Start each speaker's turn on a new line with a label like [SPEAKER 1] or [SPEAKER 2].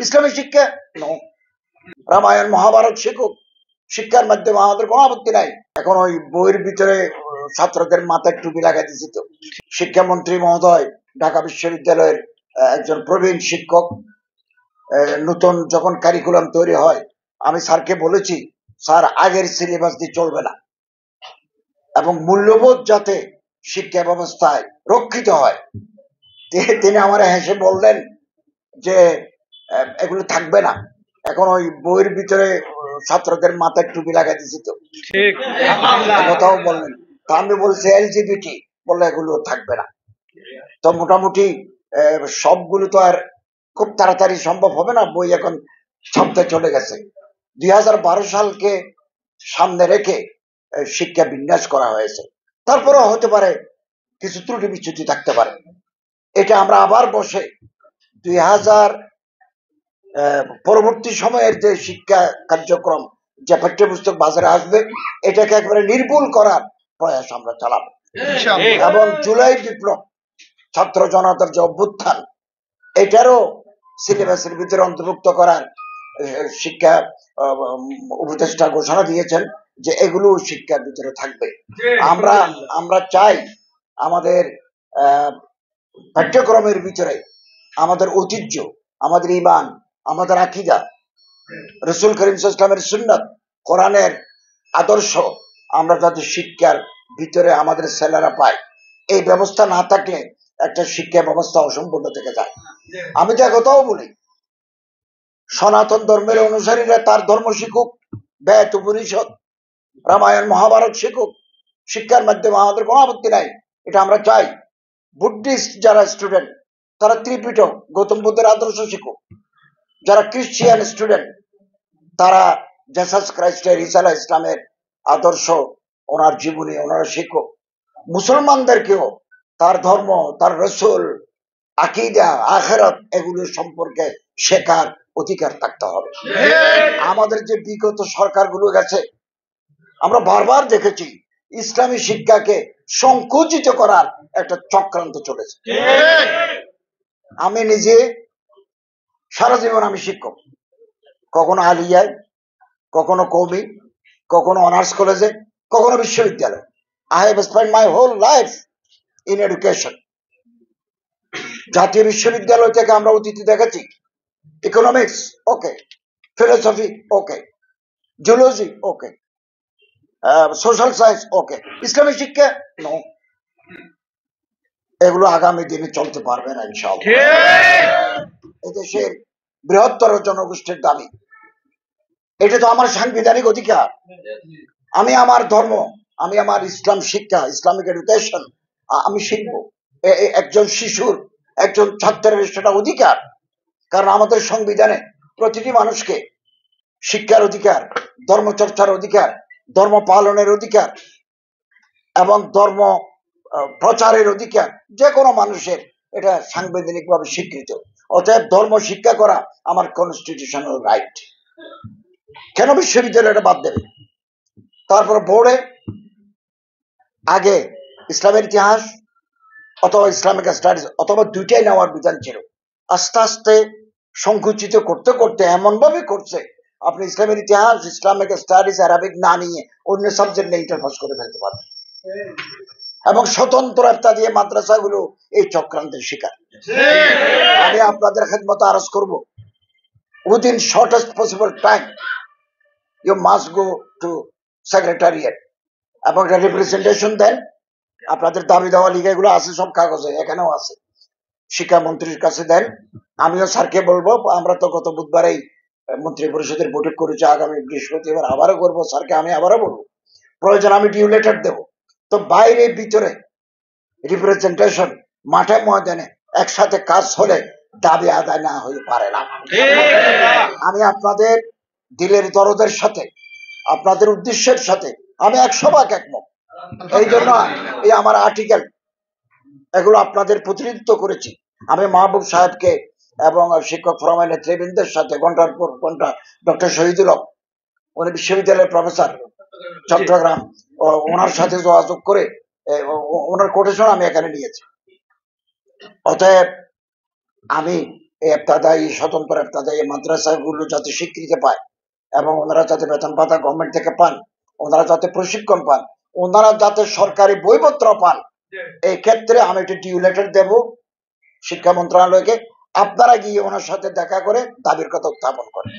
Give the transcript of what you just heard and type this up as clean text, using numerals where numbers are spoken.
[SPEAKER 1] ইসলামী শিক্ষা নো। রামায়ণ মহাভারত শিখুক, শিক্ষার মাধ্যমে আমাদের কোনো আপত্তি নাই। এখন ওই বইয়ের ভিতরে ছাত্রদের মাথায় টুপি লাগাই দিয়েছি তো। শিক্ষামন্ত্রী মহোদয় ঢাকা বিশ্ববিদ্যালয়ের একজন প্রবীণ শিক্ষক, নতুন যখন কারিকুলাম তৈরি হয় আমি স্যারকে বলেছি, স্যার আগের সিলেবাস দিয়ে চলবে না এবং মূল্যবোধ যাতে শিক্ষা ব্যবস্থায় রক্ষিত হয়। তিনি আমার হেসে বললেন যে এগুলো থাকবে না। এখন ওই বইয়ের ভিতরে ছাত্রদের মাথায় টুপি লাগাই দিয়েছি তো, কথাও বললেন। তা আমি বলছি এলজিবিটি, বললে এগুলো থাকবে না। তো মোটামুটি সবগুলো তো আর খুব তাড়াতাড়ি সম্ভব হবে না, বই এখন ছাপতে চলে গেছে। 2012 সালকে সামনে রেখে শিক্ষা বিন্যাস করা হয়েছে। তারপরেও হতে পারে কিছু ত্রুটি বিচ্যুতি থাকতে পারে। এটা আমরা আবার বসে 2000 পরবর্তী সময়ের যে শিক্ষা কার্যক্রম, যে পাঠ্যপুস্তক বাজারে আসবে, এটাকে একবারে নির্মূল করার প্রয়াস আমরা চালাবো। এবং জুলাই বিপ্লব, ছাত্র জনতার যে অভ্যুত্থান, এটারও সিলেবাসের ভিতরে অন্তর্ভুক্ত করার শিক্ষা উপদেষ্টা ঘোষণা দিয়েছেন যে এগুলো শিক্ষার ভিতরে থাকবে। আমরা চাই আমাদের পাঠ্যক্রমের ভিতরে আমাদের ঐতিহ্য, আমাদের ঈমান, আমাদের আকীদা, রাসূল করিম সাল্লাল্লাহু আলাইহি ওয়াসাল্লামের সুন্নাত, কোরআনের আদর্শ আমরা যাতে শিক্ষার ভিতরে আমাদের ছেলেরা পায়। এই ব্যবস্থা না থাকলে একটা শিক্ষা ব্যবস্থা অসম্পূর্ণ থেকে যায়। আমি তো একথাও বলি, সনাতন ধর্মের অনুসারীরা তার ধর্ম শিখুক, বেদ উপনিষদ রামায়ণ মহাভারত শিখুক, শিক্ষার মাধ্যমে আমাদের কোনো আপত্তি নাই, এটা আমরা চাই। বুদ্ধিস্ট যারা স্টুডেন্ট তারা ত্রিপিটক গৌতম বুদ্ধের আদর্শ শিখুক, যারা খ্রিস্টিয়ান স্টুডেন্ট তারা জেসাস খ্রাইস্টের ঈসা আলাইহিস ইসলামের আদর্শ, ওনার জীবনী ওনারা শিখুক। মুসলমানদেরকেও তার ধর্ম, তার রসুল, আকীদা, আখিরাত এগুলো সম্পর্কে শেখার অধিকার থাকতে হবে। আমাদের যে বিগত সরকারগুলো গেছে, আমরা বারবার দেখেছি ইসলামী শিক্ষাকে সংকুচিত করার একটা চক্রান্ত চলেছে। আমি নিজে সারা জীবন আমি শিক্ষক, কখনো আলিয়ায়, কখনো কওমি, কখনো অনার্স কলেজে, কখনো বিশ্ববিদ্যালয়। I have spent my whole life in education. জাতীয় বিশ্ববিদ্যালয় থেকে আমরা অতিথি দেখেছি, ইকোনমিক্স ওকে, ফিলোসফি ওকে, জিওলজি ওকে, সোশ্যাল সায়েন্স ওকে, ইসলামী শিক্ষা নো। এগুলো আগামী দিনে চলতে পারবে না ইনশাআল্লাহ। এদেশের বৃহত্তর জনগোষ্ঠীর দাবি, এটা তো আমার সাংবিধানিক অধিকার। আমি আমার ধর্ম, আমি আমার ইসলাম শিক্ষা, ইসলামিক এডুকেশন আমি শিখবো। একজন শিশুর, একজন ছাত্রের সেটা অধিকার। কারণ আমাদের সংবিধানে প্রতিটি মানুষকে শিক্ষার অধিকার, ধর্মচর্চার অধিকার, ধর্ম পালনের অধিকার এবং ধর্ম প্রচারের অধিকার যে কোনো মানুষের, এটা সাংবিধানিক ভাবে স্বীকৃত। অতএব ধর্ম শিক্ষা করা আমার কনস্টিটিউশনাল রাইট। কেন বিশ্ববিদ্যালয়টা বাদ দেবে? তারপর বোর্ডে আগে ইসলামের ইতিহাস অথবা ইসলামিক স্টাডিজ অথবা দুইটাই নেওয়ার বিধান ছিল। আস্তে আস্তে সংকুচিত করতে করতে এমন ভাবে করছে, আপনি ইসলামের ইতিহাস, ইসলামিক স্টাডিজ, আরবিক না নিয়ে অন্য সাবজেক্ট নিয়ে ইন্টারপাস করে ফেলতে পারবেন। এবং স্বতন্ত্র একটা দিয়ে মাদ্রাসাগুলো এই চক্রান্তের শিকার। আমি আপনাদের খেদমতে আরজ করব, within shortest possible time you must go to secretariat এবং একটা রিপ্রেজেন্টেশন দেন। আপনাদের দাবি দেওয়া লিখে এগুলো আছে, সব কাগজে এখানেও আছে, শিক্ষামন্ত্রীর কাছে দেন। আমিও স্যারকে বলবো, আমরা তো গত বুধবারেই মন্ত্রী পরিষদের বৈঠক করেছি, আগামী বৃহস্পতিবার আবারও করবো। স্যারকে আমি আবারও বলবো, প্রয়োজন আমি ডিউ লেটার দেবো। তো বাইরে ভিতরে রিপ্রেজেন্টেশন, মাঠে ময়দানে একসাথে কাজ হলে দাবি আদায় না হয়ে পারে না। আমি আপনাদের দিলের দরদের সাথে, আপনাদের উদ্দেশ্যের সাথে আমি 100% একমত। এই জন্য এই আমার আর্টিকেল এগুলো আপনাদের প্রতিনিধিত্ব করেছি। আমি মাহবুব সাহেবকে এবং শিক্ষক ফোরামের নেতৃবৃন্দের সাথে ঘন্টার পর ঘন্টা, ডক্টর শহীদুল হক উনি বিশ্ববিদ্যালয়ের প্রফেসর চট্টগ্রাম, ওনার সাথে যোগাযোগ করে ওনার কোটেশন আমি এখানে নিয়েছি। অতএব আমি এই ইবতেদায়ী স্বতন্ত্র ইবতেদায়ী মাদ্রাসাগুলো যাতে স্বীকৃতি পায় এবং ওনারা যাতে বেতন ভাতা গভর্নমেন্ট থেকে পান, ওনারা যাতে প্রশিক্ষণ পান, ওনারা যাতে সরকারি বইপত্র পান, এই ক্ষেত্রে আমি একটি ডিউ লেটার দেব শিক্ষা মন্ত্রণালয়কে। আপনারা গিয়ে ওনার সাথে দেখা করে দাবির কথা উত্থাপন করেন।